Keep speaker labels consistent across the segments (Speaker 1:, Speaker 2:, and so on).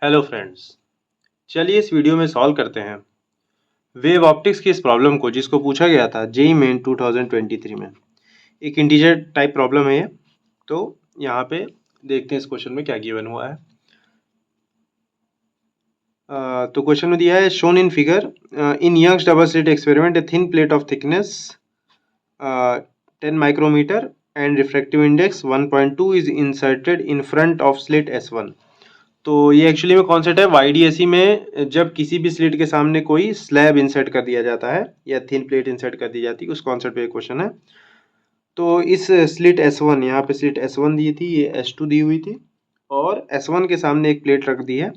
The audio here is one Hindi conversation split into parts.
Speaker 1: हेलो फ्रेंड्स, चलिए इस वीडियो में सॉल्व करते हैं वेव ऑप्टिक्स की इस प्रॉब्लम को जिसको पूछा गया था जेईई मेन 2023 में। एक इंटीजर टाइप प्रॉब्लम है ये। तो यहाँ पे देखते हैं इस क्वेश्चन में क्या गिवन हुआ है। तो क्वेश्चन में दिया है shown in figure in Young's double slit experiment a thin plate of thickness 10 micrometre and refractive index 1.2 is inserted in front of slit S1। तो ये एक्चुअली में कॉन्सेप्ट है YDSE में, जब किसी भी स्लिट के सामने कोई स्लैब इंसर्ट कर दिया जाता है या थिन प्लेट इंसर्ट कर दी जाती है, उस कॉन्सेप्ट पे क्वेश्चन है। तो इस स्लिट S1, यहाँ पे स्लिट S1 दी थी, ये S2 दी हुई थी और S1 के सामने एक प्लेट रख दी है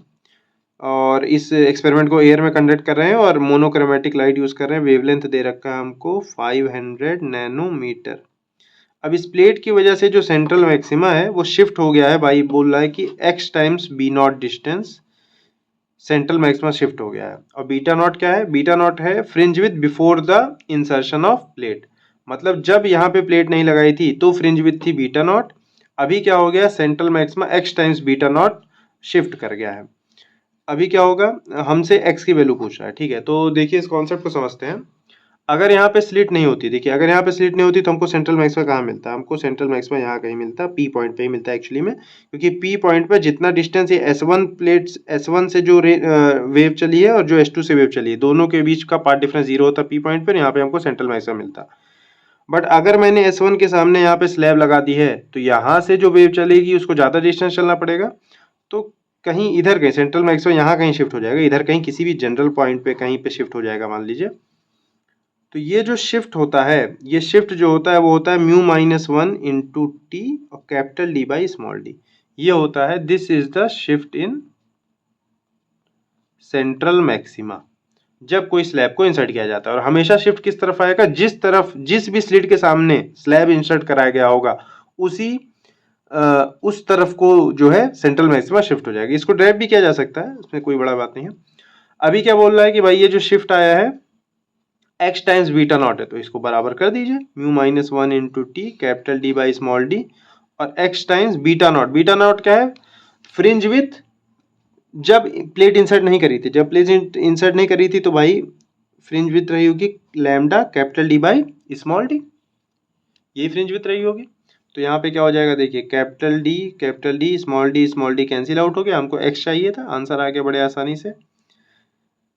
Speaker 1: और इस एक्सपेरिमेंट को एयर में कंडक्ट कर रहे हैं और मोनोक्रोमेटिक लाइट यूज़ कर रहे हैं। वेवलेंथ दे रखा है हमको 500 नैनोमीटर। अब इस प्लेट की वजह से जो सेंट्रल मैक्सिमा है वो शिफ्ट हो गया है। भाई बोल रहा है कि x times B not distance central maxima shift हो गया है। और बीटा नॉट क्या है? बीटा नॉट है fringe width before the insertion of plate. मतलब जब यहाँ पे प्लेट नहीं लगाई थी तो फ्रिंज विथ थी बीटा नॉट। अभी क्या हो गया? Central maxima x times beta not shift कर गया है। अभी क्या होगा? हमसे x की वैल्यू पूछ रहा है। ठीक है, तो देखिए इस कॉन्सेप्ट को समझते हैं। अगर यहाँ पे स्लिट नहीं होती, देखिए अगर यहाँ पे स्लिट नहीं होती तो हमको सेंट्रल मैक्सिमा कहाँ मिलता है? हमको सेंट्रल मैक्सिमा यहाँ कहीं मिलता है, पी पॉइंट पे ही मिलता है एक्चुअली में, क्योंकि पी पॉइंट पे जितना डिस्टेंस ये S1 प्लेट S1 से जो वेव चली है और जो S2 से वेव चली है, दोनों के बीच का पाथ डिफरेंस 0 होता है पी पॉइंट पर। यहाँ पे हमको सेंट्रल मैक्सिमा मिलता। बट अगर मैंने S1 के सामने यहाँ पे स्लैब लगा दी है तो यहाँ से जो वेव चलेगी उसको ज़्यादा डिस्टेंस चलना पड़ेगा। तो कहीं इधर कहीं सेंट्रल मैक्सिमा यहाँ कहीं शिफ्ट हो जाएगा, इधर कहीं किसी भी जनरल पॉइंट पे कहीं पे शिफ्ट हो जाएगा मान लीजिए। तो ये जो शिफ्ट होता है, ये शिफ्ट जो होता है वो होता है μ-1 इंटू टी और capital D by small D. ये होता है, this is the shift in central maxima जब कोई स्लैब को इंसर्ट किया जाता है। और हमेशा शिफ्ट किस तरफ आएगा? जिस भी स्लिट के सामने स्लैब इंसर्ट कराया गया होगा उस तरफ को जो है सेंट्रल मैक्सिमा शिफ्ट हो जाएगा। इसको डायरेक्ट भी किया जा सकता है, इसमें कोई बड़ा बात नहीं है। अभी क्या बोल रहा है कि भाई ये जो शिफ्ट आया है x टाइम्स बीटा नॉट है, तो इसको बराबर कर दीजिए μ-1 into T capital D by small D और x times beta naught. Beta not क्या है? फ्रिंज विथ जब प्लेट इंसर्ट नहीं करी थी, जब प्लेट इंसर्ट नहीं करी थी तो भाई फ्रिंज विथ रही होगी lambda capital D by small D, यही फ्रिंज विथ रही होगी। तो यहाँ पे क्या हो जाएगा? देखिए capital D small D cancel out हो गया, हमको x चाहिए था, आंसर आ गया बड़े आसानी से।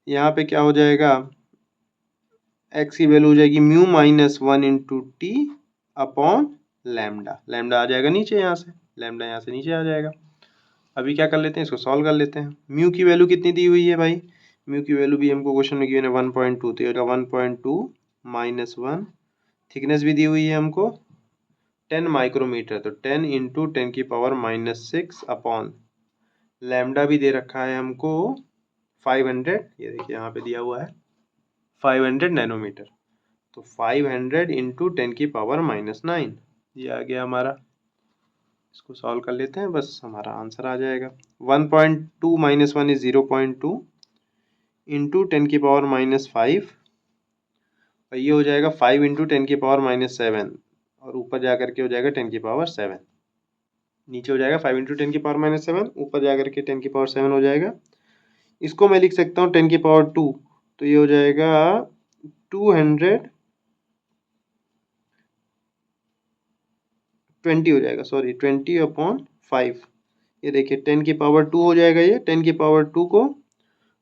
Speaker 1: यहाँ पे क्या हो जाएगा? x की वैल्यू हो जाएगी μ-1 into T upon lambda. Lambda आ जाएगा नीचे, यहाँ से लैम्डा यहाँ से नीचे आ जाएगा। अभी क्या कर लेते हैं, इसको सॉल्व कर लेते हैं। म्यू की वैल्यू कितनी दी हुई है भाई? म्यू की वैल्यू भी हमको क्वेश्चन में गिवन है 1.2, तो ये 1.2 -1। थिकनेस भी दी हुई है हमको 10 माइक्रोमीटर, तो 10 इंटू 10 की पावर -6 अपॉन लैम्डा भी दे रखा है हमको 500, ये देखिए यहाँ पे दिया हुआ है 500 नैनोमीटर। तो 500 इंटू 10 की पावर -9 ये आ गया हमारा। इसको सॉल्व कर लेते हैं, बस हमारा आंसर आ जाएगा। 1.2 -1 इज 0.2 इंटू 10 की पावर -5 और ये हो जाएगा 5 इंटू 10 की पावर -7 और ऊपर जा करके हो जाएगा 10 की पावर 7। नीचे हो जाएगा 5 इंटू 10 की पावर -7, ऊपर जा करके 10 की पावर 7 हो जाएगा। इसको मैं लिख सकता हूँ 10 की पावर 2, तो ये हो जाएगा 220 हो जाएगा, सॉरी 20/5। ये देखिए 10 की पावर 2 हो जाएगा, ये 10 की पावर 2 को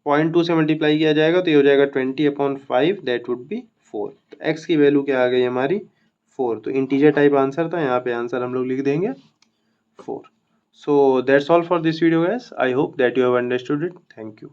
Speaker 1: 0.2 से मल्टीप्लाई किया जाएगा तो ये हो जाएगा 20/5, दैट वुड बी 4। तो x की वैल्यू क्या आ गई हमारी? 4। तो इंटीजर टाइप आंसर था, यहाँ पे आंसर हम लोग लिख देंगे 4। So that's all for this video guys, I hope that you have understood it. Thank you.